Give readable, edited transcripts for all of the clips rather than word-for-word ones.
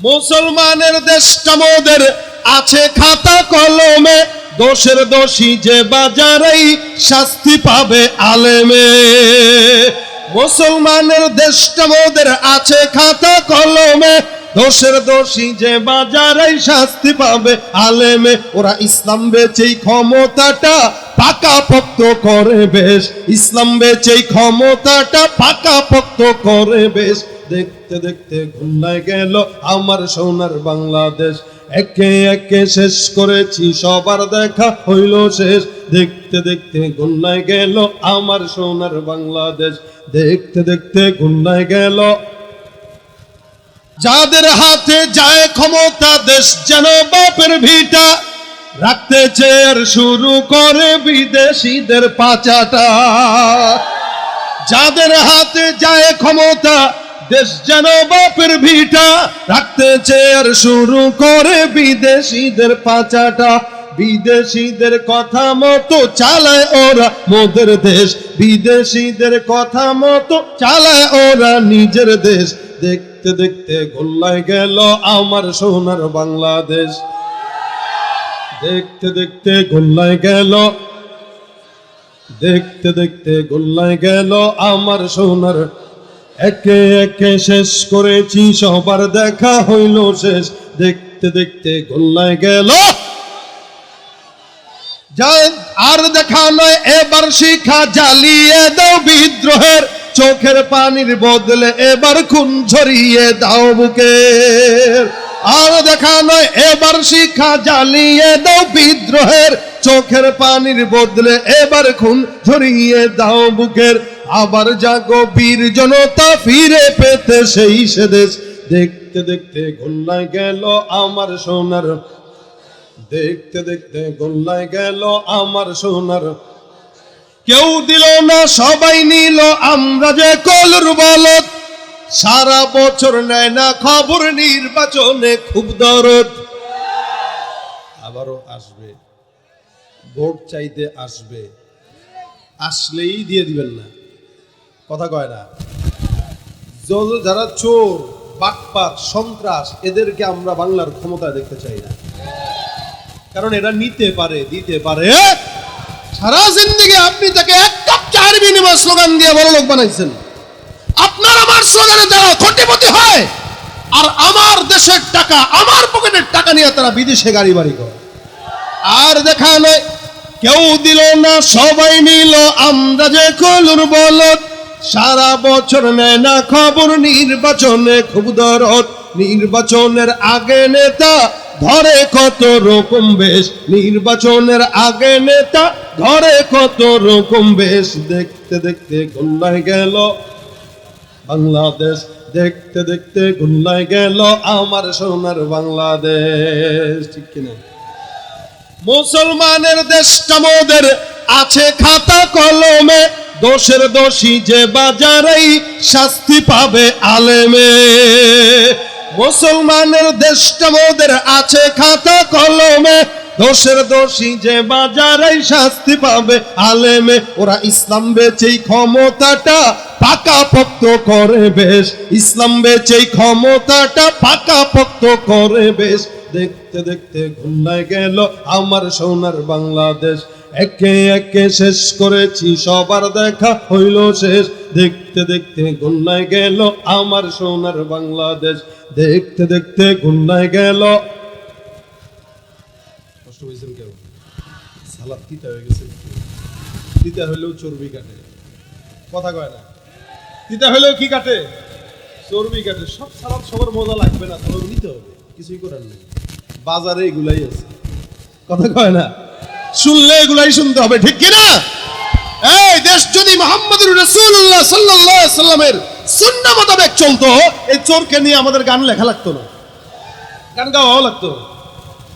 মুসলমানের দেশটা মোদের আছে খাতা কলমে, দোষের দোষী যে বাজারেই শাস্তি পাবে আলেমে। মুসলমানের দেশটা মোদের আছে খাতা কলমে, দোষের দোষী যে বাজারেই শাস্তি পাবে আলেমে। ওরা ইসলাম বেচেই ক্ষমতাটা পাকাপোক্ত করে বেশ, ইসলাম বেচেই ক্ষমতাটা পাকাপোক্ত করে বেশ। দেখতে দেখতে ঘুমায় গেল আমার সোনার বাংলাদেশ, একে একে শেষ করেছি সবার দেখা হইল শেষ। দেখতে দেখতে ঘুমায় গেল আমার সোনার বাংলাদেশ, দেখতে দেখতে ঘুমায় গেল। যাদের হাতে যায় ক্ষমতা দেশ যেন বাপের ভিটা, রাখতে চেয়ার শুরু করে বিদেশিদের পাচাটা। যাদের হাতে যায় ক্ষমতা দেশ যেন বাপের ভিটা, রাখতে চেয়ার শুরু করে বিদেশিদের পাচাটা। বিদেশিদের কথা মতো চালায় ওরা মোদের দেশ, বিদেশিদের কথা মতো চালায় ওরা নিজের দেশ। দেখতে দেখতে গোল্লায় গেল আমার সোনার বাংলাদেশ, দেখতে দেখতে গোল্লায় গেল, দেখতে দেখতে গোল্লায় গেল আমার সোনার। একে একে শেষ করেছি সবার দেখা হইল শেষ, দেখতে দেখতে গোল্লায় গেল। আর দেখা নয় এবার শিখা জ্বালিয়ে দাও বিদ্রোহের, চোখের পানির বদলে এবার খুন ঝরিয়ে দাও বুকের। আর দেখা নয় এবার শিখা জ্বালিয়ে দাও বিদ্রোহের, চোখের পানির বদলে এবার খুন ঝরিয়ে দাও বুকের। আবার জাগো বীর জনতা ফিরে পেতে সেই সে দেশ। দেখতে দেখতে গোল্লায় গেল আমার সোনার, দেখতে দেখতে গোল্লায় গেল আমার সোনার। কেউ দিল না সবাই নিল আমরা যে কলুর বলদ, সারা বছর নেয় না খবর নির্বাচনে খুব দরদ। আবারও আসবে, ভোট চাইতে আসবে, আসলেই দিয়ে দিবেন না, কথা কয় না। যারা চোর বাটপার সন্ত্রাস এদেরকে আমরা বাংলার ক্ষমতায় দেখতে চাই না, কারণ এরা নিতে পারে দিতে পারে। সারা জিন্দেগি আপনি তাকে এক কাপ চায়ের বিনিময়ে স্লোগান দিয়ে বড় লোক বানাইছেন। আপনার আমার স্লোগানে যারা কোটিপতি হয় আর আমার দেশের টাকা আমার পকেটের টাকা নিয়ে তারা বিদেশে গাড়ি বাড়ি করে। আর দেখা নয় কেউ দিল না সবাই নিল আমরা যে কলুর বলদ, সারা বছর নেয় না খবর নির্বাচনে খুব দরদ। নির্বাচনের আগে নেতা ধরে কত রকম বেশ, নির্বাচনের আগে নেতা ধরে কত রকম বেশ। দেখতে দেখতে গোল্লায় গেল বাংলাদেশ, দেখতে দেখতে গোল্লায় গেল আমার সোনার বাংলাদেশ। ঠিক কিনা? মুসলমানের দেশটা মোদের আছে খাতা কলমে, দোষের দোষী যে বাজারেই শাস্তি পাবে আলেমে। মুসলমানের দেশটা মোদের আছে খাতা কলমে, দোষের দোষী যে বাজারেই শাস্তি পাবে আলেমে। ওরা ইসলাম বেচেই ক্ষমতাটা পাকাপোক্ত করে বেশ, ইসলাম বেচেই ক্ষমতাটা পাকাপোক্ত করে বেশ। দেখতে দেখতে ঘুমায় গেল আমার সোনার বাংলাদেশ, একে একে শেষ করেছি সবার দেখা হইল শেষ। দেখতে দেখতে ঘুমায় গেল আমার সোনার বাংলাদেশ, দেখতে দেখতে ঘুমায় গেল। কষ্ট হয়েছেন কেউ? সালাদ তিতা হয়ে গেছে, তিতা হইলেও চর্বি কাটে, কথা কয় না। তিতা হইলেও কি কাটে? চর্বি কাটে। সব সালাদ সবার মজা লাগবে না, তবে নিতে হবে, কিছুই করার নেই। বাজারে এগুলাই আছে, কথা কয় না। শুনলে এগুলাই শুনতে হবে, ঠিক কিনা? এই দেশ যদি মুহাম্মদুর রাসূলুল্লাহ সাল্লাল্লাহু আলাইহি সাল্লামের সুন্নাহ মোতাবেক চলতো, এই চোরকে নিয়ে আমাদের গান লেখা লাগতো না, গান গাওয়াও লাগতো।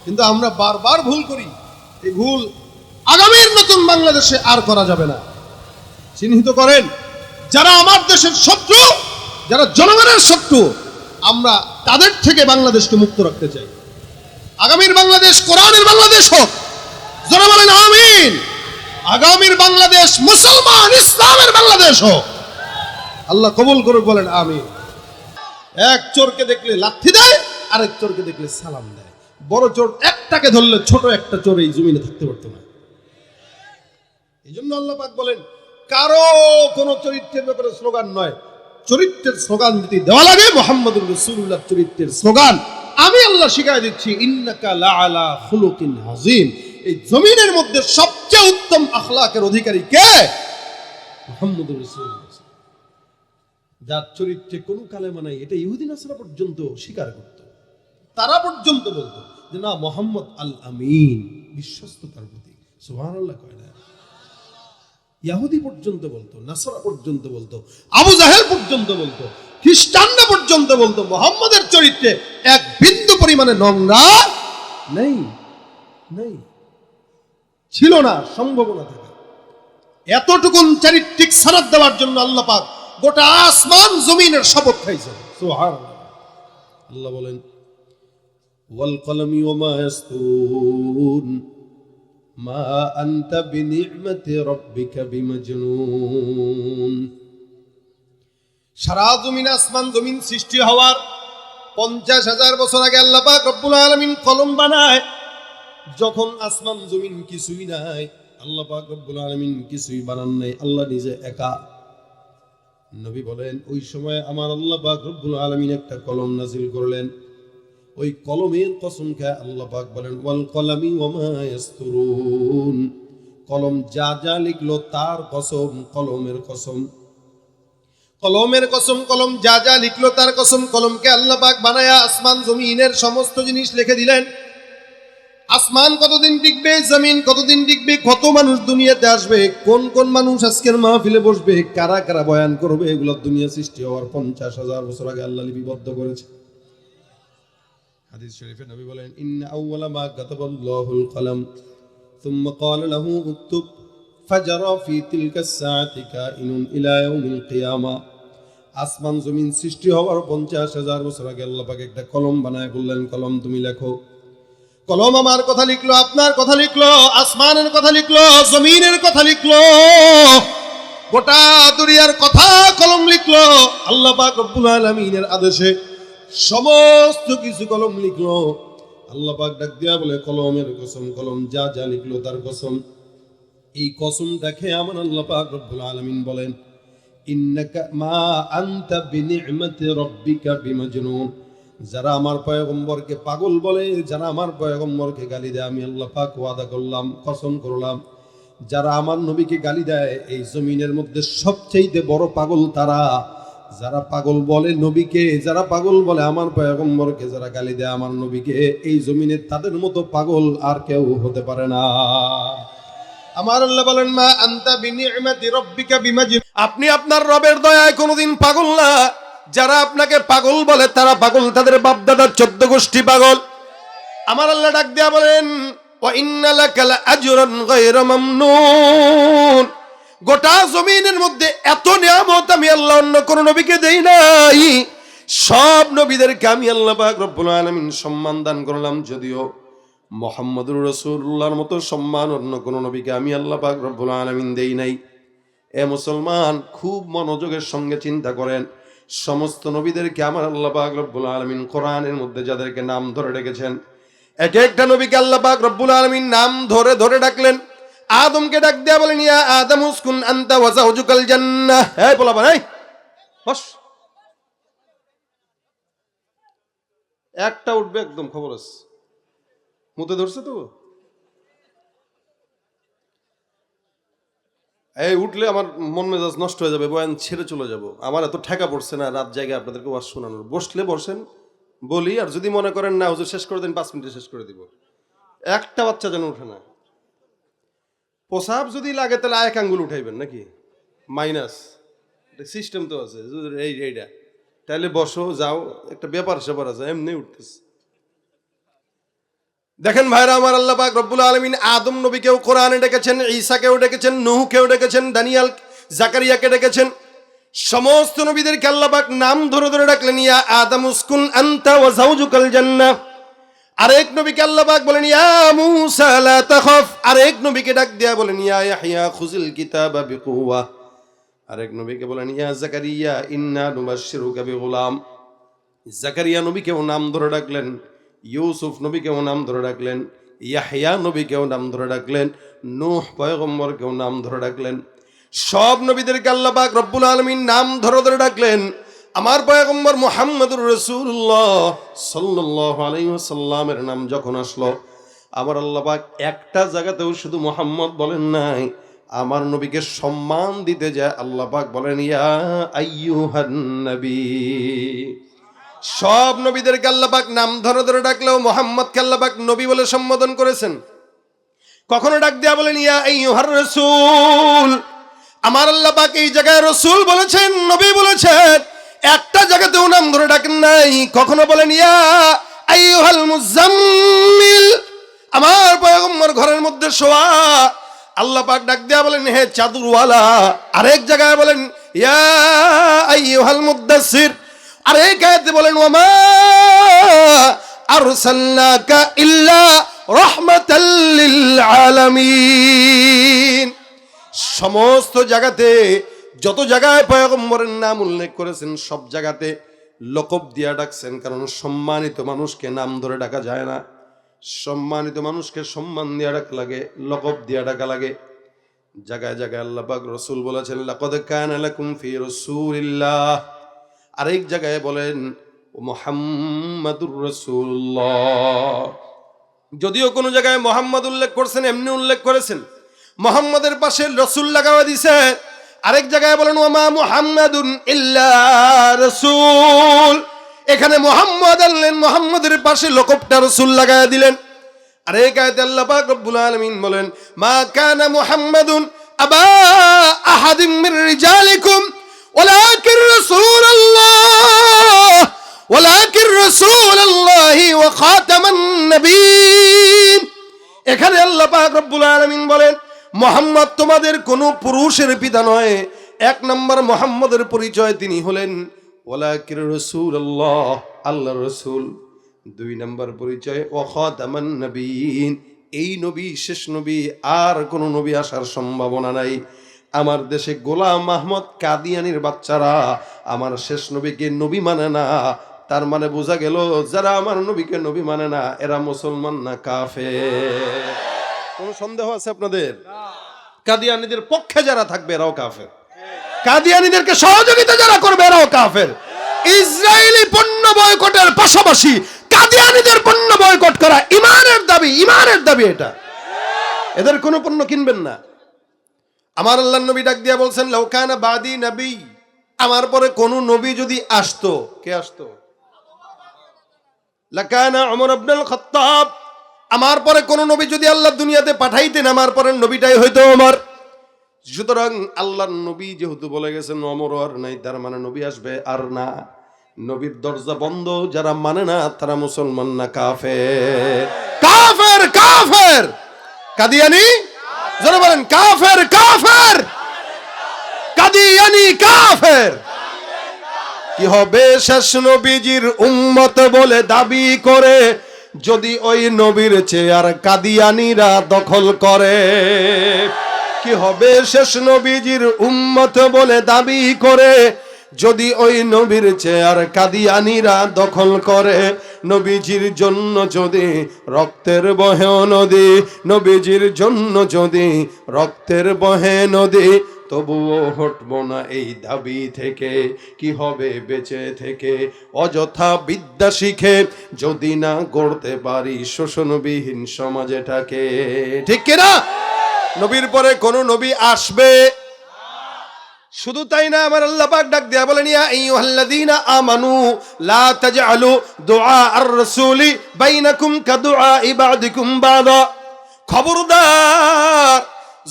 কিন্তু আমরা বারবার ভুল করি। এই ভুল আগামীর নতুন বাংলাদেশে আর করা যাবে না। চিহ্নিত করেন যারা আমার দেশের শত্রু, যারা জনগণের শত্রু, আমরা তাদের থেকে বাংলাদেশকে মুক্ত রাখতে চাই। আগামীর বাংলাদেশ কোরআনের বাংলাদেশ হোক, যারা বলেন আমিন। আগামীর বাংলাদেশ মুসলমান ইসলামের বাংলাদেশ হোক, আল্লাহ কবুল করুক, বলেন আমিন। এক চোরকে দেখলে লাথি দেয়, আরেক চোরকে দেখলে সালাম দেয়। বড় চোর একটাকে ধরলে ছোট একটা চোর এই জমিনে থাকতে পারতো না। এই জন্য আল্লাহ পাক বলেন, কারো কোনো চরিত্রের ব্যাপারে স্লোগান নয়, চরিত্রের স্লোগান যদি দেওয়া লাগে মুহাম্মদুর রাসূলুল্লাহ চরিত্রের স্লোগান আমি আল্লাহ শিখাই দিচ্ছি, ইন্নাকা লাআলা খুলুকিন আযীম। এই জমিনের মধ্যে সবচেয়ে উত্তম আখলাকের অধিকারী কে? মুহাম্মদুর রাসূলুল্লাহ। যার চরিত্রে কোনো কালেমা নাই, এটা ইহুদি নাসারা পর্যন্ত স্বীকার করত। তারা পর্যন্ত বলতো যে না, মুহাম্মদ আল আমিন, বিশ্বস্ততার প্রতীক। সুবহানাল্লাহ কয় না? ইহুদি পর্যন্ত বলতো, নাসারা পর্যন্ত বলতো, আবু জাহেল পর্যন্ত বলতো, খ্রিস্টানরা পর্যন্ত বলতো মুহাম্মদের চরিত্রে এক বিন্দু পরিমাণে নোংরা নেই, নেই, ছিল না, সম্ভাবনা থাকে। এতটুকুন চারিত্রিক সনদ দেওয়ার জন্য আল্লাহ পাক গোটা আসমান জমিনের শপথ খাইছেন। সুবহানাল্লাহ। আল্লাহ বলেন, ওয়াল কলমি ওয়া মা ইয়াসতুরুন মা আনতা বিনি'মাতি রাব্বিকা বিমাজনুন। সারা জমিন, আসমান জমিন সৃষ্টি হওয়ার 50,000 বছর আগে আল্লাহ পাক রব্বুল আলামিন কলম বানায়। যখন আসমান জমিন কিছুই নাই, আল্লাহ পাক রব্বুল আলামিন কিছুই বানান নাই, আল্লাহ নিজে একা। নবী বলেন, ওই সময় আমার আল্লাহ পাক রব্বুল আলামিন একটা কলম নাজিল করলেন। ওই কলমের কসম খেয়ে আল্লাহ পাক বলেন, ওয়াল কলামি ওয়া মা ইয়াসতুরুন। কলম যা যা লিখলো তার কসম, কলমের কসম, কলমের কসম, কলম যা যা লিখলো তার কসম। কলমকে আল্লাহ পাক বানায়া আসমান জমিনের সমস্ত জিনিস লিখে দিলেন। আসমান কতদিন টিকবে, জমিন কতদিন টিকবে, কত মানুষ দুনিয়াতে আসবে, কোন কোন মানুষ আজকের মাহফিলে বসবে, কারা কারা বয়ান করবে, এগুলো দুনিয়া সৃষ্টি হওয়ার 50,000 বছর আগে আল্লাহ লিপিবদ্ধ করেছে। হাদিস শরীফে নবী বলেন, ইন্না আউওয়ালা মা কাতাবাল্লাহুল কলম সুম্মা ক্বালা লাহু উকতুব ফাজারা ফি তিলকা সাআতি কাইনুন ইলা ইয়াউমিল কিয়ামা। আসমান জমিন সৃষ্টি হওয়ার 50,000 বছর আগে আল্লাহ পাক একটা কলম বানায় বললেন, কলম তুমি লেখো। কলম আমার কথা লিখলো, আপনার কথা লিখলো, আসমানের কথা লিখলো, জমিনের কথা লিখলো, গোটা দুনিয়ার কথা কলম লিখলো। আল্লাহ পাক রব্বুল আলামিনের আদেশে সমস্ত কিছু কলম লিখলো। আল্লাহ পাক ডাক দিয়া বলে, কলমের কসম, কলম যা যা লিখলো তার কসম। এই কসম দেখে আমার আল্লাহ পাক রব্বুল আলামিন বলেন, ইন্নাকা মা আনতা বিনি'মাতি রাব্বিকা বিমাজনুন। যারা আমার পয়গম্বরকে পাগল বলে, যারা আমার পয়গম্বরকে গালি দেয়, আমি আল্লাহ পাক ওয়াদা করলাম, কসম করলাম, যারা আমার নবীকে গালি দেয় এই জমিনের মধ্যে সবচেয়ে বড় পাগল তারা। যারা পাগল বলে নবীকে, যারা পাগল বলে আমার পয়গম্বরকে, যারা গালি দেয় আমার নবীকে, এই জমিনে তাদের মতো পাগল আর কেউ হতে পারে না। আমার আল্লাহ বলেন, মা আনতা বিনি'মাতি রাব্বিকা বিমাজনুন। আপনি আপনার রবের দয়ায় কোনোদিন পাগল না। যারা আপনাকে পাগল বলে তারা পাগল, তাদের বাপ দাদার 14 গোষ্ঠী পাগল। আমার আল্লাহ ডাক দেয়া বলেন, ওয়া ইন্না লাকা লাআজরান গায়রা মামনুন। গোটা জমিনের মধ্যে এত নিয়ামত আমি আল্লাহ অন্য কোন নবীকে দেই নাই। সব নবীদেরকে আমি আল্লাহ পাক রব্বুল আলামিন সম্মান দান করলাম, যদিও মুহাম্মদুর রাসূলুল্লাহর মতো সম্মান অন্য কোন নবীকে আমি আল্লাহ পাক রব্বুল আলামিন দেই নাই। এ মুসলমান, খুব মনোযোগের সঙ্গে চিন্তা করেন। সমস্ত নবীদেরকে আমার আল্লাহ পাক রব্বুল আলামিন কোরআনের মধ্যে যাদেরকে নাম ধরে রেখেছেন, এক একটা নবীকে আল্লাহ পাক রব্বুল আলামিন নাম ধরে ধরে ডাকলেন। আদমকে ডাক দেয়া বলেন, ইয়া আদম উসকুন আনতা ওয়া যাওজুকাল জান্নাহ। এই পোলাপান, এই বস, একটা উঠবে একদম, খবর আছে, মুতে ধরছে তো। এই উঠলে আমার মন মেজাজ নষ্ট হয়ে যাবে, বয়ান ছেড়ে চলে যাব। আমার এত ঠেকা পড়ছে না রাত জায়গায় আপনাদেরকে ওয়াজ শোনানোর। বসলে বসেন, বলি, আর যদি মনে করেন না হুজুর শেষ করে দিন, 5 মিনিটে শেষ করে দিব। একটা বাচ্চা যেন উঠে না। প্রসাব যদি লাগে তাহলে এক আঙ্গুল উঠাইবেন নাকি, মাইনাস সিস্টেম তো আছে এইটা। তাহলে বসো, যাও, একটা ব্যাপার স্যাপার আছে, এমনি উঠতেছে। দেখেন ভাইরা আমার, আল্লাহ পাক রব্বুল আলামিন আদম নবীকেও কোরআনে ডেকেছেন, ঈসাকেও ডেকেছেন, নূহকেও ডেকেছেন, দানিয়াল, জাকারিয়াকে ডেকেছেন। সমস্ত নবীদেরকে আল্লাহ পাক নাম ধরে ধরে ডাকলেন, ইয়া আদম উসকুন আনতা ওয়া যাওজুকাল জান্নাহ। আরেক নবীকে আল্লাহ পাক বলেন, ইয়া মূসা লা তাখাফ। আরেক নবীকে ডাক দেয়া বলেন, ইয়া ইয়াহইয়া খুযিল কিতাবা বিকুওয়া। আরেক নবীকে বলেন, ইয়া জাকারিয়া ইন্না নুবাশশিরুকা বিগুলাম। জাকারিয়া নবীকেও নাম ধরে ডাকলেন, ইউসুফ নবীকেও নাম ধরে ডাকলেন, ইয়াহইয়া নবীকেও নাম ধরে ডাকলেন, নূহ পয়গম্বরকেও নাম ধরে ডাকলেন। সব নবীদেরকে আল্লাহ পাক রব্বুল আলামিন নাম ধরে ধরে ডাকলেন। আমার পয়গম্বর মুহাম্মদুর রাসূলুল্লাহ সাল্লাল্লাহু আলাইহি ওয়াসাল্লামের নাম যখন আসলো, আমার আল্লাহ পাক একটা জায়গাতেও শুধু মুহাম্মদ বলেন নাই, আমার নবীকে সম্মান দিতে যায় আল্লাহ পাক বলেন ইয়া আইয়ুহান নবী। সব নবীদেরকে আল্লাহ পাক নাম ধরে ধরে ডাকলেও মুহাম্মদকে আল্লাহ পাক নবী বলে সম্বোধন করেছেন। কখনো ডাক দেয়া বলেন ইয়া আইয়ুহার রাসূল। আমার আল্লাহ পাক এই জায়গায় রাসূল বলেছেন, নবী বলেছেন, একটা জায়গাতেও নাম ধরে ডাকেন নাই। কখনো বলেন ইয়া আইয়ুহাল মুজাম্মিল, আমার পয়গম্বর ঘরের মধ্যে শোয়া, আল্লাহ পাক ডাক দেয়া বলেন হে চাদরওয়ালা। আরেক জায়গায় বলেন ইয়া আইয়ুহাল মুদ্দাসসির। আরেক আয়াতে বলেন ওয়ামা আরসালনাকা ইল্লা রাহমাতাল লিল আলামিন। সমস্ত জায়গাতে যত জায়গায় পয়গম্বরের নাম উল্লেখ করেছেন সব জায়গাতে লকব দিয়া ডাকছেন, কারণ সম্মানিত মানুষকে নাম ধরে ডাকা যায় না। সম্মানিত মানুষকে সম্মান দিয়া ডাকা লাগে, লকব দিয়া ডাকা লাগে। জায়গায় জায়গায় আল্লাহ পাক রাসূল বলেছেন লাকাদ কানা লাকুম ফি রাসূলিল্লাহ। আরেক জায়গায় বলেন মুহাম্মাদুর রাসূলুল্লাহ। যদিও কোনো জায়গায় মুহাম্মদ উল্লেখ করছেন, এমনি উল্লেখ করেছেন, মুহাম্মাদের পাশে রাসূল লাগাওয়া দিয়েছে। আরেক জায়গায় বলেন ওয়ামা মুহাম্মাদুন ইল্লা রাসূল। এখানে মুহাম্মদ আনলেন, মুহাম্মাদের পাশে লকবটা রাসূল লাগায়া দিলেন। আরেক আয়াতে আল্লাহ পাক রব্বুল আলামিন বলেন মা কানা মুহাম্মাদুন আবা আহাদিম মির রিজালিকুম ওয়ালাকিন রাসূলুল্লাহ ওয়ালাকিন রাসূলুল্লাহি ওয়া খাতামান নবিয়্যিন। এখানে আল্লাহ পাক রব্বুল আলামিন বলেন মুহাম্মদ তোমাদের কোনো পুরুষের পিতা নয়। এক নম্বর মুহাম্মদের পরিচয় তিনি হলেন ওয়ালাকিন রাসূলুল্লাহ, আল্লাহর রাসূল। দুই নম্বর পরিচয় ওয়া খাতামান নবিয়্যিন, এই নবী শেষ নবী, আর কোন নবী আসার সম্ভাবনা নাই। আমার দেশে গোলাম আহমদ কাদিয়ানির বাচ্চারা আমার শেষ নবীকে নবী মানে না। তার মানে বোঝা গেল যারা আমার নবীকে নবী মানে না এরা মুসলমান না কাফের। কোনো সন্দেহ আছে আপনাদের? কাদিয়ানীদের পক্ষে যারা থাকবে এরাও কাফের, কাদিয়ানীদেরকে সহযোগিতা যারা করবে এরাও কাফের। ইসরায়েলি পণ্য বয়কটের পাশাপাশি কাদিয়ানীদের পণ্য বয়কট করা ইমানের দাবি, ইমানের দাবি এটা। এদের কোনো পণ্য কিনবেন না। আমার আল্লাহর নবী ডাক দিয়া বলছেন লাউ কানা বাদি নবী, আমার পরে কোন নবী যদি আসতো, কে আসতো? লাকানা উমর ইবনুল খাত্তাব। আমার পরে কোন নবী যদি আল্লাহ দুনিয়াতে পাঠাইতেন আমার পরের নবীটাই হয়তো ওমর। সুতরাং আল্লাহর নবী যেহেতু বলে গেছেন ওমর আর নাই, তার মানে নবী আসবে আর না। নবীর দরজা বন্ধ, যারা মানে না তারা মুসলমান না কাফের। কাফের কাফের কাদিয়ানি, যারা বলেন কাফের কাফের কাদিয়ানি কাফের। কি হবে শেষ নবীজির উম্মত বলে দাবি করে যদি ওই নবীর চেয়ার কাদিয়ানিরা দখল করে? কি হবে শেষ নবীজির উম্মত বলে দাবি করে যদি ওই নবীর চেয়ার কাদিয়ানিরা দখল করে? নবীজির জন্য যদি রক্তের বহে নদী, নবীজির জন্য যদি রক্তের বহে নদী, তবুও হটব না এই দাবি থেকে। কি হবে বেঁচে থেকে অযথা বিদ্যা শিখে যদি না গড়তে পারি শোষণবিহীন সমাজ এটাকে? ঠিক কিনা? নবীর পরে কোন নবী আসবে? শুধু তাই না, আমার আল্লাহ পাক ডাক দেয়া বলেন ইয়া আইয়ুহাল্লাযীনা আমানু লা তাজআলু দুআ আর-রাসূলি বাইনাকুম কাদুআ ইবাদিকুম বাদা। খবরদার,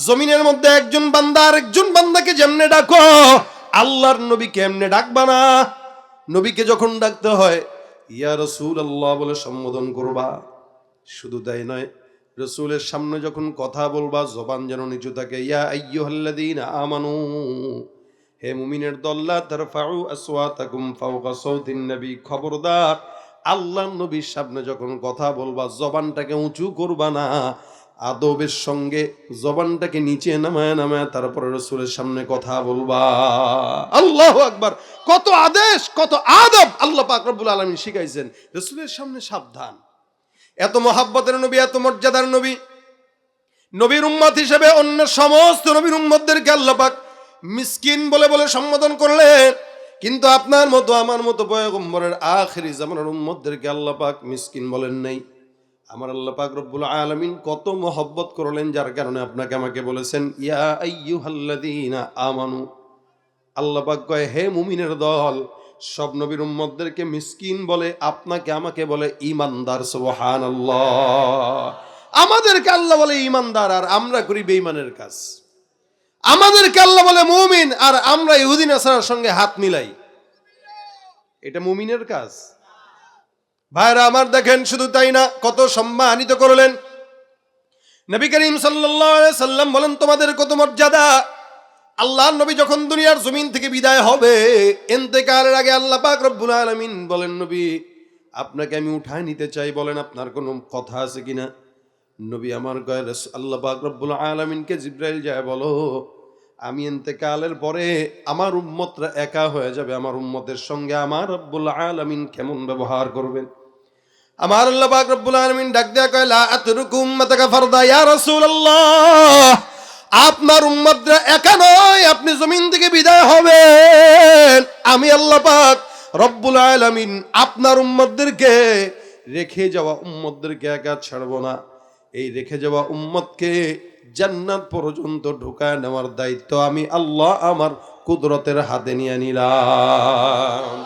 জমিনের মধ্যে একজন বান্দা আরেকজন বান্দাকে যেমনে ডাকো আল্লাহর নবীকে এমনে ডাকবা না। নবীকে যখন ডাকতে হয় ইয়া রাসূলুল্লাহ বলে সম্বোধন করবা। শুধু তাই নয়, রাসূলের সামনে যখন কথা বলবা জবান যেন নিচু থাকে। ইয়া আইয়ুহাল্লাযীনা আমানু, হে মুমিনের দল, লা তারফাউ আসওয়াতাকুম ফাওকা সাওতিন নবী। খবরদার, আল্লাহর নবীর সামনে যখন কথা বলবা জবানটাকে উঁচু করবা না। আদবের সঙ্গে জবানটাকে নিচে নামায় নামায় তারপরে রসুলের সামনে কথা বলবা। আল্লাহু আকবার! কত আদেশ, কত আদব আল্লাহ পাক রব্বুল আলামিন শিখাইছেন। রসুলের সামনে সাবধান। এত মহাব্বতের নবী, এত মর্যাদার নবী, নবীর উম্মত হিসেবে অন্য সমস্ত নবীর উম্মতদেরকে আল্লাহ পাক মিসকিন বলে বলে সম্বোধন করলেন, কিন্তু আপনার মতো আমার মতো পয়গম্বরের আখিরি জামানার উম্মতদেরকে আল্লাহ পাক মিসকিন বলেন নাই। আমার আল্লাহ পাক রব্বুল আলামিন কত মহব্বত করলেন, যার কারণে আপনাকে আমাকে বলেছেন ইয়া আইয়ুহাল্লাযীনা আমানু। আল্লাহ পাক কয়, হে মুমিনের দল, সব নবীর উম্মতদেরকে মিসকিন বলে, আপনাকে আমাকে বলে ঈমানদার। সুবহানাল্লাহ! আমাদেরকে আল্লাহ বলে ঈমানদার, আর আমরা করি বেঈমানের কাজ। আমাদেরকে আল্লাহ বলে মুমিন, আর আমরা ইহুদি নাসারার সঙ্গে হাত মিলাই। এটা মুমিনের কাজ? ভাইরা আমার, দেখেন, শুধু তাই না, কত সম্মানিত করলেন নবী করিম সাল্লাল্লাহু আলাইহি সাল্লাম। বলেন তোমাদের কত মর্যাদা। আল্লাহর নবী যখন দুনিয়ার জমিন থেকে বিদায় হবে, ইন্তেকালের আগে আল্লাহ পাক রব্বুল আলামিন বলেন, নবী আপনাকে আমি উঠায় নিতে চাই, বলেন আপনার কোনো কথা আছে কিনা। নবী আমার কয়, আল্লাহ পাক রব্বুল আলামিনকে জিবরাইল যায় বলো, আমি ইন্তেকালের পরে আমার উম্মতরা একা হয়ে যাবে, আমার উম্মতের সঙ্গে আমার রব্বুল আলামিন কেমন ব্যবহার করবেন। আমার আল্লাহ পাক রব্বুল আলামিন ডাক দেয়া কয়, লা আতরুকু উম্মাতাকা ফারদা ইয়া রাসূলুল্লাহ। আপনার উম্মতরা একা নয়, আপনি জমিন থেকে বিদায় হবেন, আমি আল্লাহ পাক রব্বুল আলামিন আপনার উম্মতদেরকে, রেখে যাওয়া উম্মতদেরকে একা ছাড়বো না। এই রেখে যাওয়া উম্মতকে জান্নাত পর্যন্ত ঢুকায় নেওয়ার দায়িত্ব আমি আল্লাহ আমার কুদরতের হাতে নিয়ে নিলাম।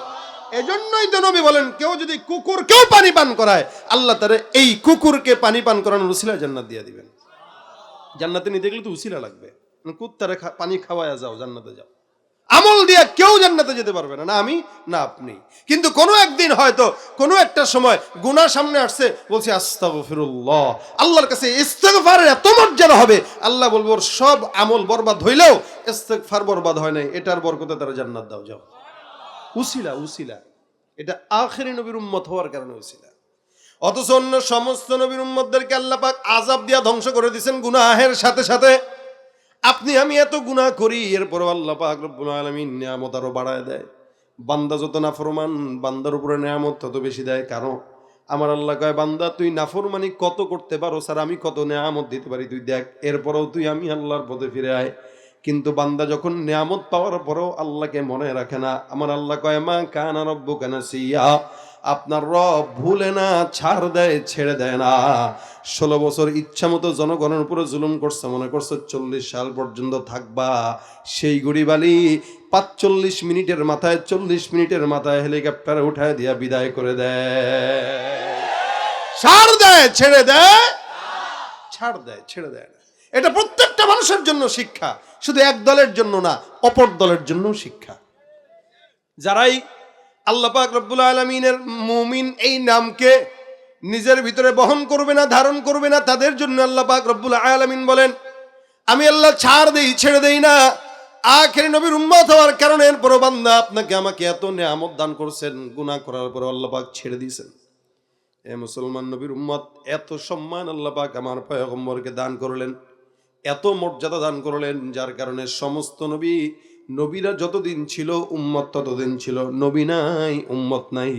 এজন্যই তো নবী বলেন, কেউ যদি কুকুরকেও পানি পান করায়, আল্লাহ তারে এই কুকুরকে পানি পান করানোর উসিলায় জান্নাত দিয়ে দিবেন। জান্নাতে নিতে গেলে তো উসিলা লাগবে। কুত্তারে পানি খাওয়ায়া যাও, জান্নাতে যাও। আমল দিয়া কেউ জান্নাতে যেতে পারবে না, না আমি না আপনি। কিন্তু কোনো একদিন হয়তো কোনো একটা সময় গুনাহ সামনে আসছে, বলছি আস্তাগফিরুল্লাহ, আল্লাহর কাছে ইস্তেগফারের এত মর্যাদা হবে, আল্লাহ বলবো ওর সব আমল বরবাদ হইলেও ইস্তেগফার বরবাদ হয় নাই, এটার বরকতে তারা জান্নাত দাও, যাও। উসিলা, উসিলা, এটা আখিরি নবীর উম্মত হওয়ার কারণে উসিলা। অথচ অন্য সমস্ত নবীর উম্মতদেরকে আল্লাহ পাক আযাব দিয়া ধ্বংস করে দিয়েছেন গুনাহের সাথে সাথে। আপনি আমি এত গুনাহ করি, এরপরও আল্লাহ পাক রব্বুল আলামিন নিয়ামত আরো বাড়ায় দেয়। বান্দা যত নাফরমান, বান্দার উপরে নিয়ামত তত বেশি দেয়। কারণ আমার আল্লাহ কয়, বান্দা তুই নাফরমানি কত করতে পারো, স্যার আমি কত নিয়ামত দিতে পারি তুই দেখ, এরপরও তুই আমি আল্লাহর পথে ফিরে আয়। কিন্তু বান্দা যখন নিয়ামত পাওয়ার পরেও আল্লাহকে মনে রাখে না, আমার আল্লাহ কয়, মা কানা রব্বুকা নাসিয়া, আপনার রব ভুলে না, ছাড় দেয়, ছেড়ে দেয় না। 16 বছর ইচ্ছা মতো জনগণের উপরে জুলুম করছে, মনে করছে 40 সাল পর্যন্ত থাকবা, সেই গরিবালি 45 মিনিটের মাথায়, 40 মিনিটের মাথায় হেলিকপ্টারে উঠায় দিয়া বিদায় করে দেয়। ছাড় দেয়, ছেড়ে দেয়, ছাড় দেয়, ছেড়ে দেয় না। এটা প্রত্যেকটা মানুষের জন্য শিক্ষা, শুধু এক দলের জন্য না, অপর দলের জন্য শিক্ষা। যারাই আল্লাহ পাক রব্বুল আলামিনের মুমিন এই নামকে নিজের ভিতরে বহন করবে না, ধারণ করবে না, তাদের জন্য আল্লাহ পাক রব্বুল আলামিন বলেন, আমি আল্লাহ ছাড় দেই, ছেড়ে দেই না। আখিরি নবীর উম্মত হওয়ার কারণে এরপর বান্দা আপনাকে আমাকে এত নিয়ামত দান করছেন, গুনাহ করার পর আল্লাহ পাক ছেড়ে দিয়েছেন। এ মুসলমান নবীর উম্মত, এত সম্মান আল্লাহ পাক আমার পয়গম্বরকে দান করলেন, এত মর্যাদা দান করলেন, যার কারণে সমস্ত নবীরা যতদিন ছিল উম্মত ততদিন ছিল, নবী নাই উম্মত নাই।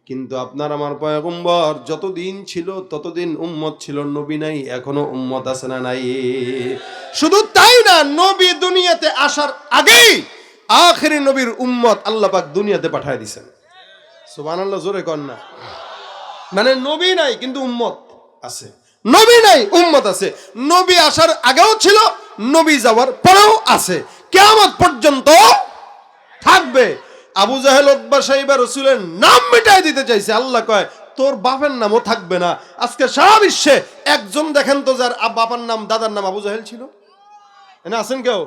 কিন্তু আপনার আমার পয়গম্বর যতদিন ছিল ততদিন উম্মত ছিল, নবী নাই, এখনো উম্মত আছে না নাই? শুধু তাই না, নবী দুনিয়াতে আসার আগেই আখিরি নবীর উম্মত আল্লাহ পাক দুনিয়াতে পাঠায় দিয়েছেন। সুবহানাল্লাহ, জোরে কর না। মানে নবী নাই কিন্তু উম্মত আছে, নবী নাই উম্মত আছে। নবী আসার আগেও ছিল, নবী যাওয়ার পরেও আছে, কিয়ামত পর্যন্ত থাকবে। আবু জাহেল, উতবা, সাইবা রাসূলের নাম মিটাই দিতে চাইছে, আল্লাহ কয় তোর বাপের নামও থাকবে না। আজকে সারা বিশ্বে একজন দেখেন তো যার বাবার নাম, দাদার নাম আবু জাহেল ছিল? এনে আছেন কেউ?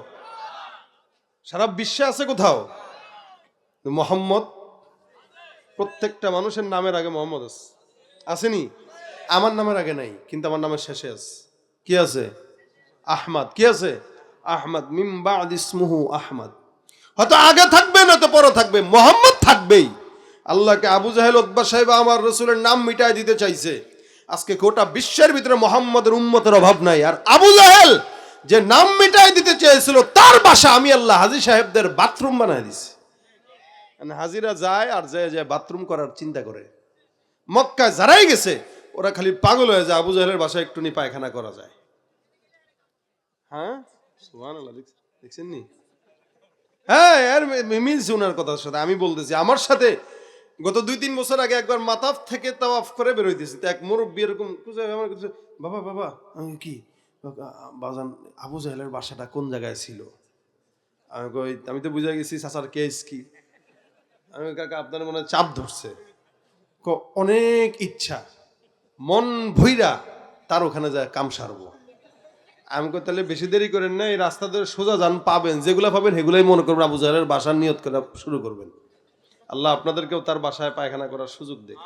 সারা বিশ্বে আছে কোথাও? মোহাম্মদ, প্রত্যেকটা মানুষের নামের আগে মোহাম্মদ আছে, আসেনি? আমার নামের আগে নাই, কিন্তু আমার নামের শেষে আছে। কি আছে? আহমদ। কি আছে? আহমদ। মিন বা'দ ইসমুহু আহমদ। হয়তো আগে থাকবে না তো পরে থাকবে, মোহাম্মদ থাকবেই। আল্লাহকে আবু জাহেল, উতবা, সাইবা আমার রাসূলের নাম মিটায় দিতে চাইছে, আজকে গোটা বিশ্বের ভিতরে মুহাম্মদের উম্মতের অভাব নাই। আর আবু জাহেল যে নাম মিটাই দিতে চেয়েছিল, তার বাসা আমি আল্লাহ হাজী সাহেবদের বাথরুম বানায় দিছি। মানে হাজিরা যায় আর যায় বাথরুম করার চিন্তা করে। মক্কায় যারাই গেছে ওরা খালি পাগল হয়ে যায়, আবু জাহেলের বাসায় একটু নি পায়খানা করা যায়। হ্যাঁ, সুবহানাল্লাহ, দেখছেন নি? হ্যাঁ, আর মিলছে ওনার কথার সাথে। আমি বলতেছি, আমার সাথে গত 2-3 বছর আগে একবার মাতাফ থেকে তাওয়াফ করে বের হইতেছি, তো এক মুরব্বী এরকম আমার কাছে, বাবা বাবা আমি কি বাজান আবু জাহেলের বাসাটা কোন জায়গায় ছিল? আমি কই, আমি তো বুঝে গেছি চাচার কেস কি। আমি কাকা আপনার মনে হয় চাপ ধরছে, অনেক ইচ্ছা মন ভইরা তার ওখানে যায় কাম সারবো। আমি কই তাহলে বেশি দেরি করেন না, এই রাস্তা ধরে সোজা যান, পাবেন যেগুলা পাবেন সেগুলাই মনে করবেন আবু জাহেলের বাসার নিয়ত করা শুরু করবেন। আল্লাহ আপনাদেরকেও তার বাসায় পায়খানা করার সুযোগ দেয়।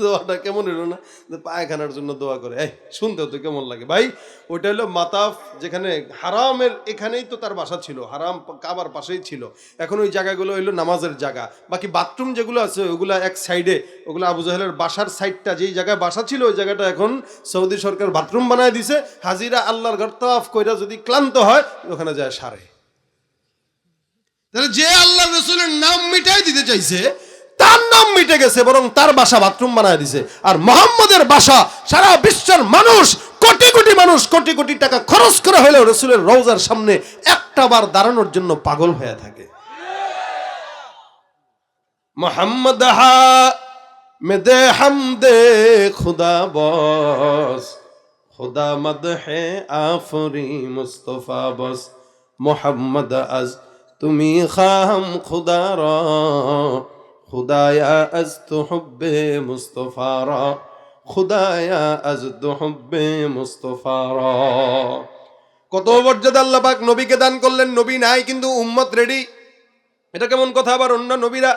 দোয়াটা কেমন হলো না, পায়খানার জন্য দোয়া করে, এই শুনতেও তো কেমন লাগে ভাই। ওইটা হলো মাতাফ, যেখানে হারামের এখানেই তো তার বাসা ছিল, হারাম কাবার পাশেই ছিল। এখন ওই জায়গাগুলো হইলো নামাজের জায়গা, বাকি বাথরুম যেগুলো আছে ওগুলা এক সাইডে, ওগুলো আবু জাহেলের বাসার সাইডটা যেই জায়গায় বাসা ছিল ওই জায়গাটা এখন সৌদি সরকার বাথরুম বানায় দিছে। হাজিরা আল্লাহর ঘর তাওয়াফ কইরা যদি ক্লান্ত হয় ওখানে যায় সারে। তাহলে যে আল্লাহ রাসূলের নাম মিটাই দিতে চাইছে তার নাম মিটে গেছে, বরং তার বাসা বাথরুম বানায় দিছে। আর মুহাম্মদের বাসা সারা বিশ্বের মানুষ, কোটি কোটি মানুষ কোটি কোটি টাকা খরচ করে হলেও রাসূলের রওজার সামনে একটা বার দাঁড়ানোর জন্য পাগল হয়ে থাকে। মুহাম্মদ হা মেদে হামদে খুদা বস, খুদা মদহে আফরি মুস্তফা বস, মুহাম্মদ আজ তুমি খাম খুদা রা, খুদায়া আজ তো হুব্বে মুস্তফা রা, খুদায়া আজ তো হুব্বে মুস্তফা রা। কত মর্যাদা আল্লাহ পাক নবীকে দান করলেন। নবী নাই কিন্তু উম্মত রেডি। এটা কেমন কথা? আবার অন্য নবীরা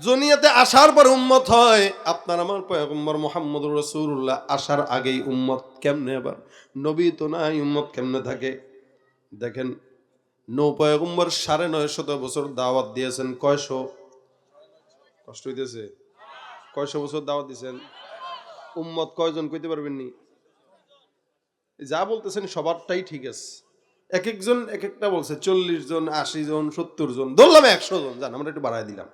দুনিয়াতে আসার পর উম্মত হয়, আপনার আমার পয়গম্বর মুহাম্মদুর রাসূলুল্লাহ আসার আগেই উম্মত কেমনে? আবার নবী তো নাই, উম্মত কেমনে থাকে? দেখেন, পয়গম্বর 950 বছর দাওয়াত দিয়েছেন। কয়শো? কষ্ট হইতেছে? কয়শো বছর দাওয়াত দিয়েছেন? উম্মত কয়জন কইতে পারবেননি? যা বলতেছেন সবারটাই ঠিক আছে। এক একজন এক একটা বলছে, 40 জন, 80 জন, 70 জন, ধরলাম 100 জন, জান আমরা একটু বাড়াই দিলাম।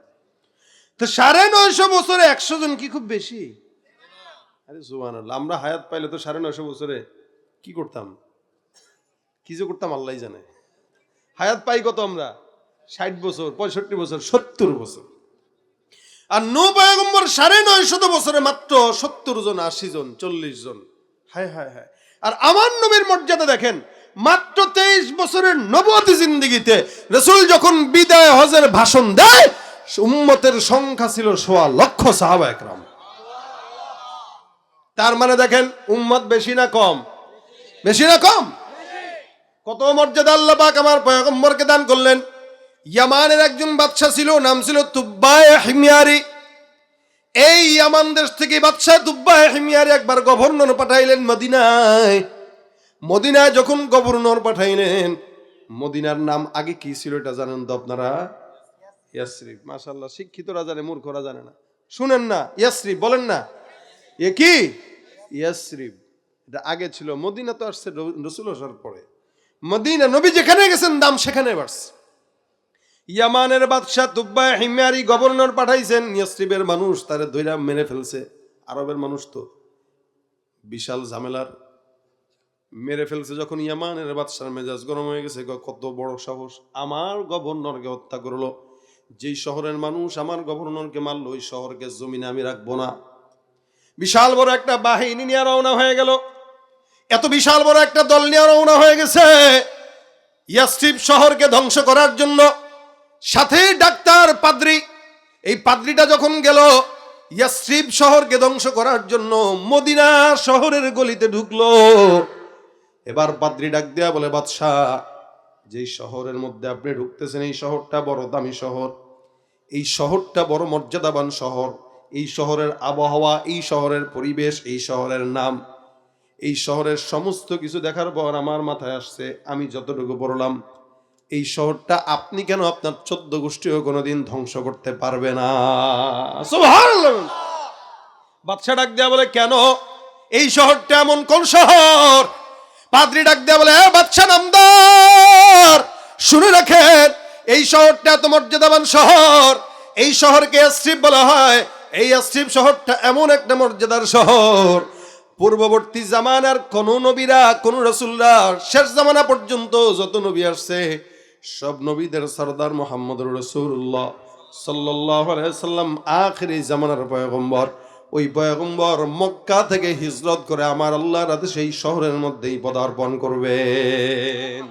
তো 950 বছরে 100 জন কি খুব বেশি? আরে সুবহানাল্লাহ, আমরা হায়াত পাইলে তো 950 বছরে কি করতাম, কি যে করতাম আল্লাহই জানে। হায়াত পাই কত আমরা? 60 বছর, 65 বছর, 70 বছর। আর পয়গম্বর 950 বছরে মাত্র 70 জন, 80 জন, 40 জন। হায় হায় হায়। আর আমার নবীর মর্যাদা দেখেন, মাত্র 23 বছরের নবুয়তি জিন্দেগিতে রাসূল যখন বিদায় হজের ভাষণ দেয়, উম্মতের সংখ্যা ছিল 1.25 লক্ষ সাহাবা একরাম। তার মানে দেখেন উম্মত বেশি না কম? বেশি না কম? কত মর্যাদা আল্লাহ পাক আমার পয়গম্বরকে দান করলেন। ইয়ামানের একজন বাদশা ছিল, নাম ছিল তুব্বায়ে হিময়ারি। এই ইয়ামান দেশ থেকে বাদশা তুব্বায়ে হিময়ারি একবার গভর্নর পাঠাইলেন মদিনায়। মদিনায় যখন গভর্নর পাঠাইলেন, মদিনার নাম আগে কি ছিল এটা জানেন তো আপনারা? ইয়াসরিব। মাশাআল্লাহ, শিক্ষিতরা জানে, মূর্খরা জানে না। শুনেন না, ইয়াসরিব বলেন না। এ কি? ইয়াসরিব। এটা আগে ছিল। মদিনা তো আসছে রাসূল আসার পরে। মদিনা নবী যেখানে গেছেন দাম সেখানে বাড়ছে। ইয়ামানের বাদশা তুব্বায়ে হিময়ারি গভর্নর পাঠাইছেন। ইয়াসরিবের মানুষ তারে ধইরা মেরে ফেলছে। আরবের মানুষ তো বিশাল ঝামেলার, মেরে ফেলছে। যখন ইয়ামানের বাদশার মেজাজ গরম হয়ে গেছে, কত বড় সাহস, আমার গভর্নরকে হত্যা করলো। যেই শহরের মানুষ আমার গভর্নরকে মারলো, ওই শহরকে জমিনে আমি রাখবো না। বিশাল বড় একটা বাহিনী নিয়ে রওনা হয়ে গেল। এত বিশাল বড় একটা দল নিয়ে রওনা হয়ে গেছে ইয়াসরিব শহরকে ধ্বংস করার জন্য। সাথে ডাক্তার, পাদ্রী। এই পাদ্রীটা যখন গেল ইয়াসরিব শহরকে ধ্বংস করার জন্য, মদিনা শহরের গলিতে ঢুকলো। এবার পাদ্রী ডাক দেয়া বলে, বাদশাহ, যেই শহরের মধ্যে আপনি ঢুকতেছেন এই শহরটা বড় দামি শহর, এই শহরটা বড় মর্যাদাবান শহর, এই শহরের আবহাওয়া, এই শহরের পরিবেশ, এই শহরের নাম, এই শহরের সমস্ত কিছু দেখার পর আমার মাথায় আসছে, আমি যতটুকু পড়লাম, এই শহরটা আপনি কেন আপনার 14 গোষ্ঠীও কোনোদিন ধ্বংস করতে পারবে না। সুবহানাল্লাহ। বাদশা ডাক দেয়া বলে, কেন? এই শহরটা এমন কোন শহর? পাদ্রী ডাক দেয়া বলে, বাদশা নামদার, শুনে রাখেন, এই শহরটা এত মর্যাদাবান শহর। এই শহরকে ইয়াসরিব বলা হয়। এই ইয়াসরিব শহরটা এমন একটা মর্যাদার শহর, পূর্ববর্তী জামানার কোন নবীরা, কোন রাসূলরা, শেষ জামানা পর্যন্ত যত নবী আসছে, সব নবীদের সরদার মুহাম্মদুর রাসূলুল্লাহ সাল্লাল্লাহু আলাইহি ওয়াসাল্লাম আখিরি জামানার পয়গম্বর। ওই পয়গম্বর মক্কা থেকে হিজরত করে আমার আল্লাহর আদেশে এই শহরের মধ্যেই পদার্পণ করবেন।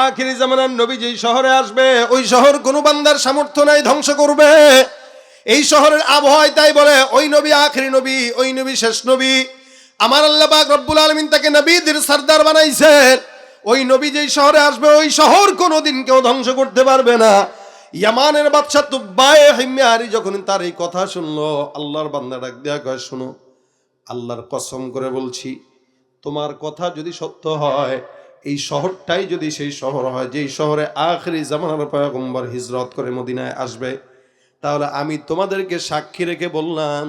আখিরি জামানার নবী যেই শহরে আসবে, ওই শহর কোনো বান্দার সামর্থ্য নাই ধ্বংস করবে। এই শহরের আবহাওয়ায় তাই বলে, ওই নবী আখিরি নবী, ওই নবী শেষ নবী। আমার আল্লাহ পাক রব্বুল আলামিন তাকে নবীদের সরদার বানাইছেন। ওই নবী যেই শহরে আসবে, ওই শহর কোনোদিন কেউ ধ্বংস করতে পারবে না। ইয়ামানের বাদশা তুব্বায়ে হিময়ারি যখন তার এই কথা শুনলো, আল্লাহর বান্দা ডাক দেয়া কয়, শোনো, আল্লাহর কসম করে বলছি, তোমার কথা যদি সত্য হয়, এই শহরটাই যদি সেই শহর হয় যেই শহরে আখিরি জামানার পয়গম্বর হিজরত করে মদিনায় আসবে, তাহলে আমি তোমাদেরকে সাক্ষী রেখে বললাম,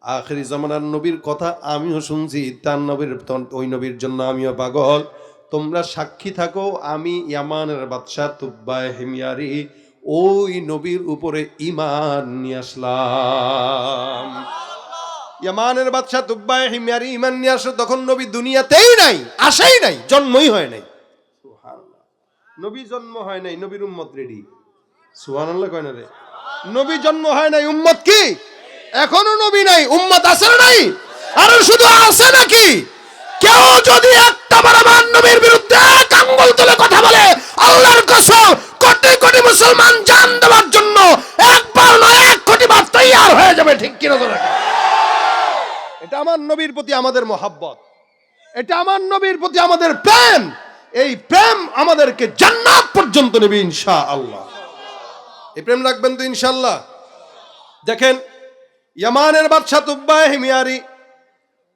আখিরি জামানার নবীর কথা আমিও শুনছি, তার নবীর, ওই নবীর জন্য আমিও পাগল। তোমরা সাক্ষী থাকো, আমি ইয়ামানের বাদশা তুব্বায়ে হিময়ারি ওই নবীর উপরে ঈমান নিয়ে আসলাম। ইয়ামানের বাদশা তুব্বায়ে হিময়ারি ঈমান নিয়ে আসলো, তখন নবী দুনিয়াতেই নাই, আসেই নাই, জন্মই হয় নাই। সুবহানাল্লাহ, নবী জন্ম হয় নাই, নবীর উম্মত রেডি। সুবহানাল্লাহ কয় না রে? নবী জন্ম হয় নাই, উম্মত কি? এখনো নবী নাই, উম্মত আছে না নাই? আর শুধু আছে নাকি? কেউ যদি একটা বার আমার নবীর বিরুদ্ধে এক আঙ্গুল তুলে কথা বলে, আল্লাহর কসম, কোটি কোটি মুসলমান জান দেওয়ার জন্য একবার নয় 1 কোটি বার তৈয়ার হয়ে যাবে। ঠিক কিনা তোরা? এটা আমার নবীর প্রতি আমাদের মহাব্বত, এটা আমার নবীর প্রতি আমাদের প্রেম। এই প্রেম আমাদেরকে জান্নাত পর্যন্ত নেবে ইনশাআল্লাহ। এই প্রেম রাখবেন তো ইনশাআল্লাহ? দেখেন, ইয়ামানের বাদশা তুব্বায়ে হিময়ারি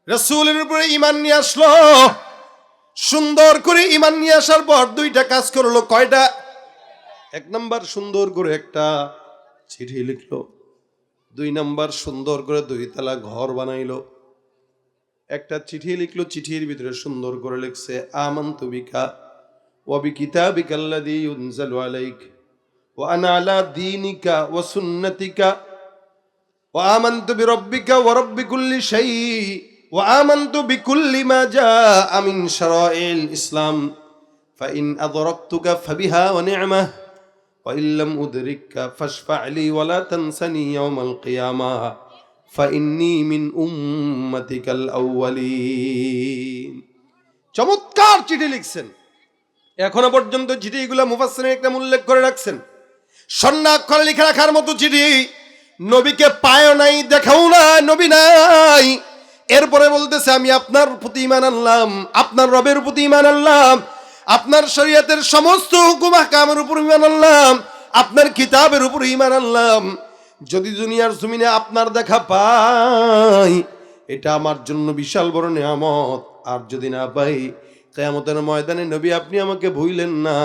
রাসূলের উপরে ঈমান নিয়ে আসলো। সুন্দর করে ঈমান নিয়ে আসার পর 2টা কাজ করলো। কয়টা? 1 নাম্বার, সুন্দর করে একটা চিঠি লিখলো। 2 নাম্বার, সুন্দর করে 2 তলা ঘর বানাইলো। একটা চিঠি লিখলো, চিঠির ভিতরে সুন্দর করে লিখছে, আমানতু বিকা ওয়া বিকিতাবিকা আল্লাযী ইউনজালু আলাইক ওয়া আনা আলা দীনিকা ওয়া সুন্নাতিকা ওয়া আমানতু বিরাব্বিকা ওয়া রাব্বি কুল্লি শাই ওয়া আমানতু বিকুল্লি মা জাআ মিন শারাইল ইসলাম ফাইন আদরাকতুকা ফাবিহা ওয়া নি'মাহ ওয়া ইল্লাম উদরিককা ফাশফা' লি ওয়া লা তানসানি ইয়াওমাল কিয়ামাহ ফাইন্নী মিন উম্মাতিকাল আউয়ালিন। চমৎকার চিঠি লিখছেন। এখনো পর্যন্ত চিঠিগুলো মুফাসসিরিন একদম উল্লেখ করে রাখছেন। স্বর্ণাক্ষরে লিখে রাখার মতো চিঠি। নবীকে পায়ও নাই, দেখাও না, নবী নাই। এরপরে বলতেছে, আমি আপনার প্রতি ঈমান আনলাম, আপনার রবের প্রতি ঈমান আনলাম, আপনার শরীয়তের সমস্ত হুকুম আহকামের উপর ঈমান আনলাম, আপনার কিতাবের উপর ঈমান আনলাম। যদি দুনিয়ার জমিনে আপনার দেখা পাই, এটা আমার জন্য বিশাল বড় নিয়ামত। আর যদি না পাই, কিয়ামতের ময়দানে নবী আপনি আমাকে ভুলেন না,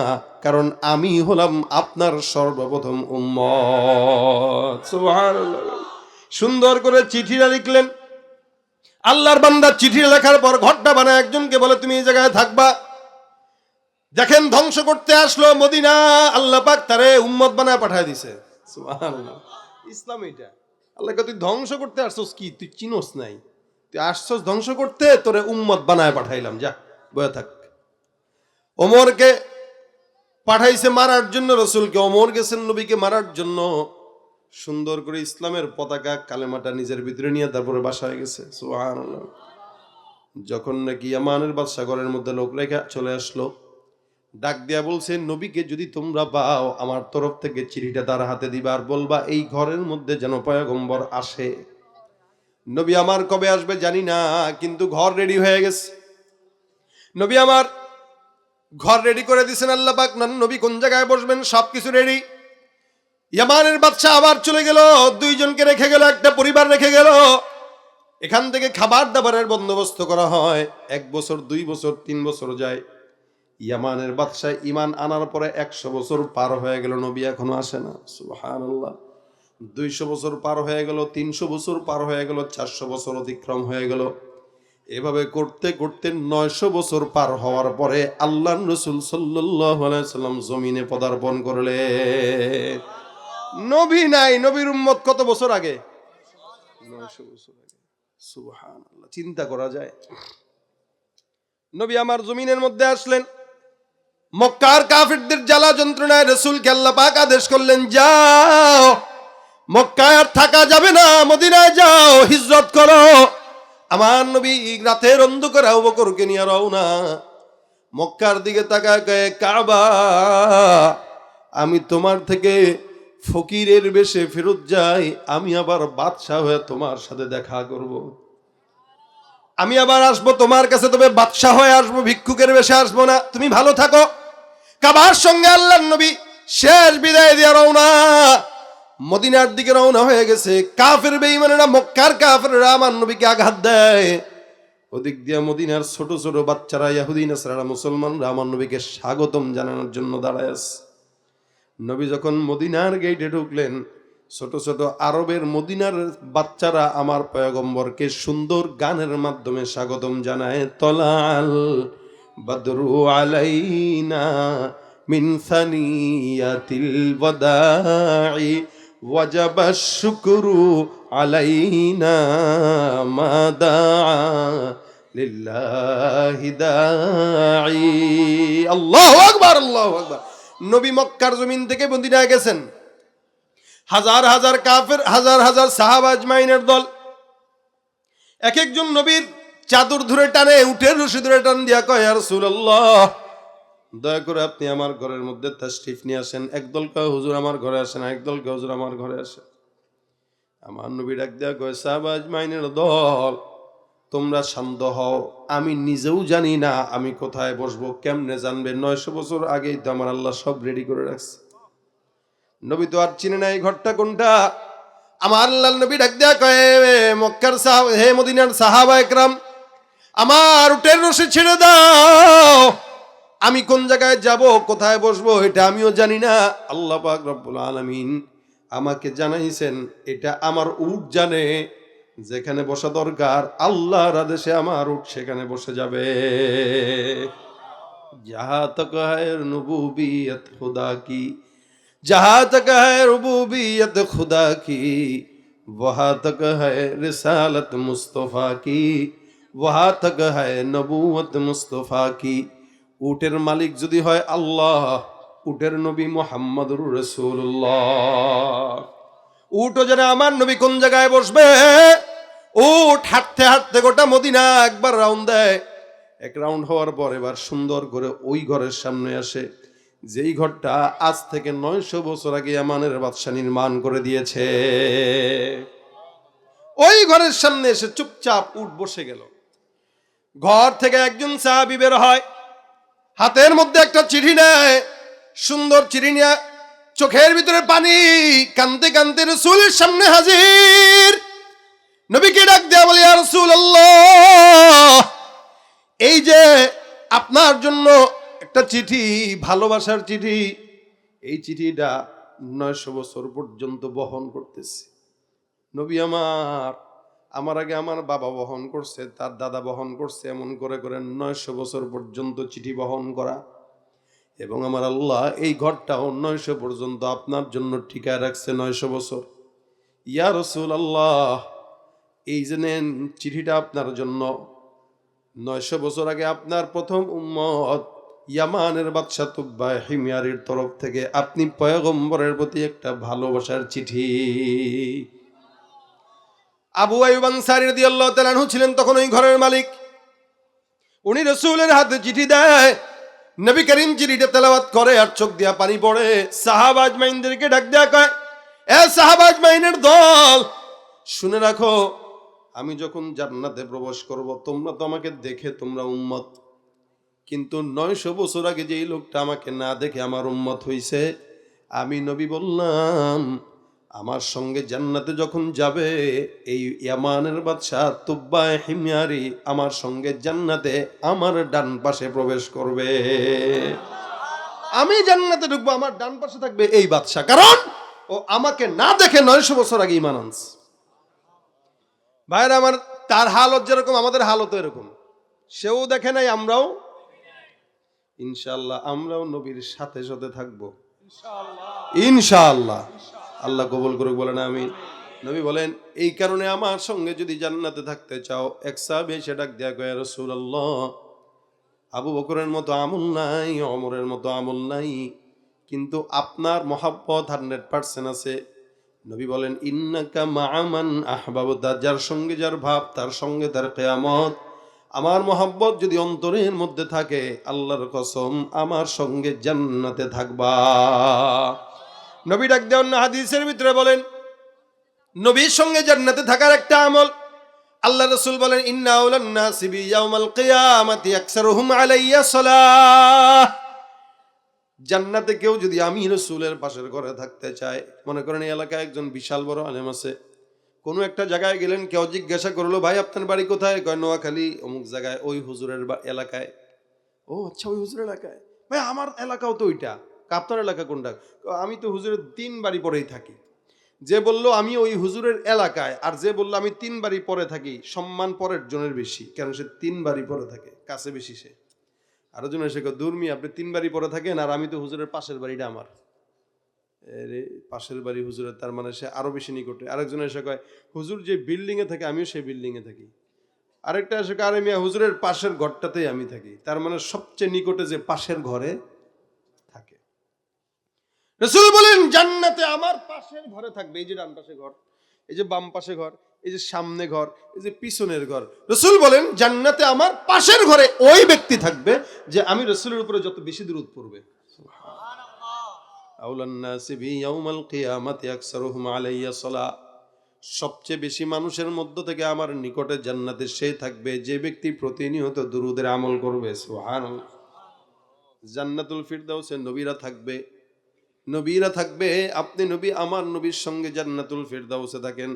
কারণ আমি হলাম আপনার সর্বপ্রথম উম্মত। সুবহানাল্লাহ। সুন্দর করে চিঠিটা লিখলেন। আল্লাহর বান্দা চিঠি লেখার পর ঘরটা বানায় একজনকে বলে, তুমি এই জায়গায় থাকবা। দেখেন, ধ্বংস করতে আসলো মদিনা, আল্লাহ পাক তারে উম্মত বানায় পাঠায় দিছে। সুবহানাল্লাহ। ইসলাম এটা। আল্লাহকে তুই ধ্বংস করতে আসছস কি? তুই চিনোস নাই, তুই আসছস ধ্বংস করতে, তোরে উম্মত বানায় পাঠাইলাম, যা বয়ে থাক। ওমরকে পাঠাইছে মারার জন্য, রাসূলকে। ওমর গেছেন নবীকে মারার জন্য। সুন্দর করে ইসলামের পতাকা কালেমাটা নিজের ভিতরে নিয়ে তারপরে বাসায় গেছে। সুবহানাল্লাহ। যখন নাকি ইয়ামানের বাদশা ঘরের মধ্যে লোক রেখে চলে আসলো, ডাক দিয়া বলছে, নবীকে যদি তোমরা পাও, আমার তরফ থেকে চিঠিটা তার হাতে দিবা, আর বলবা এই ঘরের মধ্যে যেন পয়গম্বর আসে। নবী আমার কবে আসবে জানি না, কিন্তু ঘর রেডি হয়ে গেছে। নবী আমার ঘর রেডি করে দিয়েছেন আল্লাহ পাক। নবী কোন জায়গায় বসবেন সবকিছু রেডি। ইয়ামানের বাদশা আবার চলে গেল, 2 জনকে রেখে গেল, একটা পরিবার রেখে গেল। এখান থেকে খাবার দাবারের বন্দোবস্ত করা হয়। 1 বছর, 2 বছর, 3 বছর যায়। ইয়ামানের বাদশা ঈমান আনার পরে 100 বছর পার হয়ে গেল, নবী এখনো আসে না। সুবহানাল্লাহ। 200 বছর পার হয়ে গেল, 300 বছর পার হয়ে গেল, 400 বছর অতিক্রম হয়ে গেল। এভাবে করতে করতে 900 বছর পার হওয়ার পরে আল্লাহর রাসূল সাল্লাল্লাহু আলাইহি সাল্লাম জমিনে পদার্পণ করলেন। নবী নাই, নবীর উম্মত কত বছর আগে? 900 বছর আগে। সুবহানাল্লাহ, চিন্তা করা যায়। নবী আমার জমিনের মধ্যে আসলেন। মক্কার কাফিরদের জ্বালা যন্ত্রণায় রাসূলকে আল্লাহ পাক আদেশ করলেন, যাও, মক্কায় আর থাকা যাবে না, মদিনায় যাও, হিজরত করো। আমার নবী রাতের অন্ধকারে আবু বকরকে নিয়ে রওনা। মক্কার দিকে তাকায় কয়, কাবা, আমি তোমার থেকে ফকিরের বেশে ফেরত যাই, আমি আবার বাদশা হয়ে তোমার সাথে দেখা করব। আমি আবার আসবো তোমার কাছে, তবে বাদশা হয়ে আসবো, ভিক্ষুকের বেশে আসবো না। তুমি ভালো থাকো। কাবার সঙ্গে আল্লাহর নবী শেষ বিদায় দিয়ে রওনা, মদিনার দিকে রওনা হয়ে গেছে। কাফের বেঈমানেরা, মক্কার কাফেররা আমার নবীকে আঘাত দেয়। ওদিক দিয়ে মদিনার ছোট ছোট বাচ্চারা, ইহুদি নাসারা, মুসলমানরা আমার নবীকে স্বাগতম জানানোর জন্য দাঁড়ায় আছে। নবী যখন মদিনার গেটে ঢুকলেন, ছোট ছোট আরবের মদিনার বাচ্চারা আমার পয়গম্বরকে সুন্দর গানের মাধ্যমে স্বাগতম জানায়। তলাল বদরু আলাইনা মিন সানিয়াতিল ওয়াদাই ওয়াজাবা শুকরু আলাইনা মা দাআ লিল্লাহি দাঈ। আল্লাহু আকবার, আল্লাহু আকবার। নবী মক্কার জমিন থেকে মদিনায় গেছেন। হাজার হাজার কাফের, হাজার হাজার সাহাবা আজমাইনের দল এক একজন নবীর চাদর ধরে টানে, উটের রশি ধরে টান দিয়া কয়, ইয়া রাসূলুল্লাহ, দয়া করে আপনি আমার ঘরের মধ্যে তাশরিফ নিয়ে আসেন। একদল কয়, হুজুর আমার ঘরে আসেন, একদল কয়, হুজুর আমার ঘরে আসেন। আমার নবী ডাক দেয়া কয়, সাহাবা আজমাইনের দল, তোমরা শান্ত হও, আমি নিজেও জানি না আমি কোথায় বসবো। কেমনে জানবে? 900 বছর আগেই তো আমার আল্লাহ সব রেডি করে রাখছে। নবী তো আর চিনে না এই ঘরটা কোনটা। আমার আল্লাহ নবী ডাক দেয়া কয়, মক্কার হে মদিনার সাহাবা একরাম, আমার উটের রশি ছেড়ে দাও। আমি কোন জায়গায় যাব, কোথায় বসবো, এটা আমিও জানি না। আল্লাহ পাক রব্বুল আলামিন আমাকে জানাইছেন, এটা আমার উট জানে, যেখানে বসা দরকার আল্লাহর আদেশে আমার উট সেখানে বসে যাবে। जहाँ तक है रुबूबियत खुदा की, जहाँ तक है रुबूबियत खुदा की, वहाँ तक है रिसालत मुस्तफ़ा की, वहाँ तक है नबूवत मुस्तफ़ा की। উটের মালিক যদি হয় আল্লাহ, উটের নবী মুহাম্মদুর রাসূলুল্লাহ। উটও যেন আমার নবী কোন জায়গায় বসবে। উট হাঁটতে হাঁটতে গোটা মদিনা একবার রাউন্ড দেয়। এক রাউন্ড হওয়ার পর এবার সুন্দর করে ওই ঘরের সামনে আসে, যেই ঘরটা আজ থেকে 900 বছর আগে ইয়ামানের বাদশা নির্মাণ করে দিয়েছে। ওই ঘরের সামনে এসে চুপচাপ উট বসে গেল। ঘর থেকে একজন সাহাবী বের হয়, হাতের মধ্যে একটা চিঠি নেয়, সুন্দর চিঠি নিয়ে চোখের ভিতরে পানি, কাঁদতে কাঁদতে রাসূলের সামনে হাজির। নবীকে ডাক দেয়া বলে, ইয়া রাসূলুল্লাহ, এই যে আপনার জন্য একটা চিঠি, ভালোবাসার চিঠি, এই চিঠিটা 900 বছর পর্যন্ত বহন করতেছি। নবী আমার আগে আমার বাবা বহন করছে, তার দাদা বহন করছে, এমন করে করে 900 বছর পর্যন্ত চিঠি বহন করা। এবং আমার আল্লাহ এই ঘরটাও 900 পর্যন্ত আপনার জন্য ঠিকায় রাখছে, 900 বছর। ইয়া রাসূলুল্লাহ, এই যে নেন চিঠিটা আপনার জন্য। 900 বছর আগে আপনার প্রথম উম্মত ইয়ামানের বাদশা তুব্বা হিময়ারির তরফ থেকে আপনি পয়গম্বরের প্রতি একটা ভালোবাসার চিঠি। আবু আইয়ুব আনসারী রাদিয়াল্লাহু তাআলা আনহু ছিলেন তখন ওই ঘরের মালিক। উনি রাসূলের হাতে চিঠি দেয়, নবী করিম চিঠিটা তেলাওয়াত করে আর চোখ দিয়া পানি পড়ে। সাহাবা আজমাইনদেরকে ডাক দেয়া কয়, এ সাহাবা আজমাইনের দল, শুনে রাখো, আমি যখন জান্নাতে প্রবেশ করব, তোমরা তো আমাকে দেখে তোমরা উম্মত, কিন্তু 900 বছর আগে যেই লোকটা আমাকে না দেখে আমার উম্মত হইছে, আমি নবী বললাম আমার সঙ্গে জান্নাতে যখন যাবে এই ইয়ামানের বাদশা তুব্বা হিময়ারি আমার সঙ্গে জান্নাতে আমার ডান পাশে প্রবেশ করবে। আমি জান্নাতে ঢুকবো, আমার ডান পাশে থাকবে এই বাদশা, কারণ ও আমাকে না দেখে 900 বছর আগে ঈমান আনছে। ভাইরা আমার, তার হালত যেরকম আমাদের হালতও এরকম। সেও দেখে নাই, আমরাও ইনশাআল্লাহ আমরাও নবীর সাথে সাথে থাকবো ইনশাআল্লাহ। আল্লাহ কবুল করুক, বলেন আমিন। নবী বলেন, এই কারণে আমার সঙ্গে যদি জান্নাতে থাকতে চাও, এক সাহাবী এসে ডাক দেয়া কয়, রাসূলুল্লাহ, আবু বকরের মতো আমল নাই, ওমরের মতো আমল নাই, কিন্তু আপনার মহাব্বত 100% আছে। নবী বলেন, ইন্নাকা মা'আমান আহবাবতা, যার সঙ্গে যার ভাব তার সঙ্গে তার কিয়ামত। আমার মহাব্বত যদি অন্তরের মধ্যে থাকে, আল্লাহর কসম আমার সঙ্গে জান্নাতে থাকবা। নবী ডাক দেন না হাদিসের ভিতরে বলেন, নবীর সঙ্গে জান্নাতে থাকার একটা আমল। আল্লাহ রাসূল বলেন, ইন্না আউলান নাসি বি ইয়াউমাল কিয়ামাতি আকসারুহুম আলাইয়া সালাহ। জান্নাতে কেউ যদি আমি রাসূলের পাশের ঘরে থাকতে চায়, মনে করেন এই এলাকায় একজন বিশাল বড় আলেম আছে, কোনো একটা জায়গায় গেলেন, কেউ জিজ্ঞাসা করলো, ভাই আপনার বাড়ি কোথায়? কয় নোয়াখালী অমুক জায়গায়, ওই হুজুরের এলাকায়। ও আচ্ছা, ওই হুজুরের এলাকায়। ভাই আমার এলাকাও তো ওইটা। আপনার এলাকা কোনটা? আমি তো হুজুরের 3 বাড়ি পরেই থাকি। যে বলল আমি ওই হুজুরের এলাকায়, আর যে বলল আমি 3 বাড়ি পরে থাকি, সম্মান পরের জনের বেশি, কারণ সে 3 বাড়ি পরে থাকে, কাছে বেশি সে। আরো জন এসে কয়, দূর মিয়া, আপনি 3 বাড়ি পরে থাকেন, আর আমি তো হুজুরের পাশের বাড়িটা আমার। রে, পাশের বাড়ি হুজুরের, তার মানে সে আরো বেশি নিকটে। আরেকজন এসে কয়, হুজুর যে বিল্ডিং এ থাকে আমিও সেই বিল্ডিং এ থাকি। আরেকটা এসে কয়, আরে মিয়া, হুজুরের পাশের ঘরটাতেই আমি থাকি। তার মানে সবচেয়ে নিকটে যে পাশের ঘরে থাকে। রাসূল বলেন, জান্নাতে আমার পাশের ঘরে থাকবে, এই যে ডান পাশে ঘর, এই যে বাম পাশে ঘর, এই যে সামনে ঘর, এই যে পিছনের ঘর। রাসূল বলেন, জান্নাতে আমার পাশের ঘরে ওই ব্যক্তি থাকবে যে আমি রাসূলের উপরে যত বেশি দরুদ পড়বে। আউলান নাসি বি ইয়াউমাল কিয়ামাতি আকসারুহুম আলাইয়া সালাহ। সবচেয়ে বেশি মানুষের মধ্য থেকে আমার নিকটে জান্নাতে সে থাকবে যে ব্যক্তি প্রতিনিয়ত দুরুদের আমল করবে। সুবহানাল্লাহ। জান্নাতুল ফিরদাউসে নবীরা থাকবে, নবীরা থাকবে। আপনি নবী, আমার নবীর সঙ্গে জান্নাতুল ফিরদাউসে থাকেন।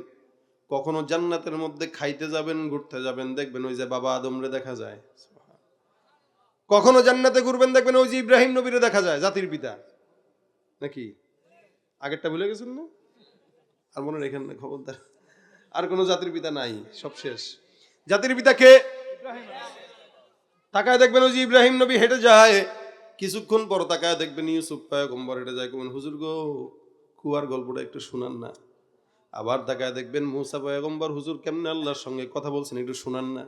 কখনো জান্নাতের মধ্যে খাইতে যাবেন, ঘুরতে যাবেন, দেখবেন ওই যে বাবা আদমরে দেখা যায়। কখনো জান্নাতে ঘুরবেন, দেখবেন ওই যে ইব্রাহিম নবীরে দেখা যায়, জাতির পিতা। নাকি আগেরটা ভুলে গেছেন না? আর মনে রেখেন না, খবরদার। আর কোনো জাতির পিতা নাই, সব শেষ। জাতির পিতা কে? তাকায় দেখবেন ওই যে ইব্রাহিম নবী হেঁটে যায়, কিছুক্ষণ পর তাকায় দেখবেন ইউসুফ পয়গম্বর হেঁটে যায়। কেমন, হুজুর গো, কুয়ার গল্পটা একটু শুনান না। আবার তাকায় দেখবেন মুসা পয়গম্বর, হুজুর কেমনে আল্লাহর সঙ্গে কথা বলছেন, একটু শুনান না।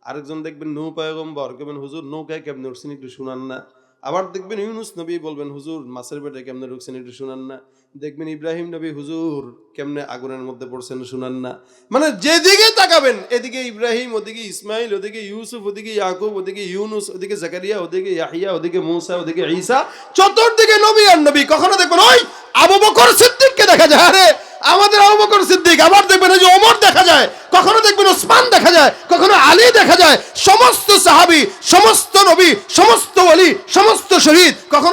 আরেকজন দেখবেন নূহ পয়গম্বর, কেমন হুজুর নৌকায় কেমনে উঠছেন, একটু শুনান না। আবার দেখবেন ইউনুস নবী, বলবেন হুজুর মাছের পেটে কেমনে ঢুকছেন, একটু শুনান না। দেখবেন ইব্রাহিম নবী, হুজুর কেমনে আগুনের মধ্যে পড়ছেন, শুনান না। মানে যেদিকে তাকাবেন, এদিকে ইব্রাহিম, ওদিকে ইসমাইল, ওদিকে ইউসুফ, ওদিকে ইয়াকুব, ওদিকে ইউনুস, ওদিকে জাকারিয়া, ওদিকে ইয়াহিয়া, ওদিকে মূসা, ওদিকে ঈসা, চতুর্দিকে নবী আর নবী। কখনো দেখবেন ওই আবু বকর সিদ্দিককে দেখা যায়, আরে আমাদের আবু বকর সিদ্দিক। আবার দেখবেন ওই যে ওমর দেখা যায়, কখনো দেখবেন ওসমান দেখা যায়, কখনো আলী দেখা যায়। সমস্ত সাহাবী, সমস্ত নবী, সমস্ত ওলি, সমস্ত শহীদ, কখনো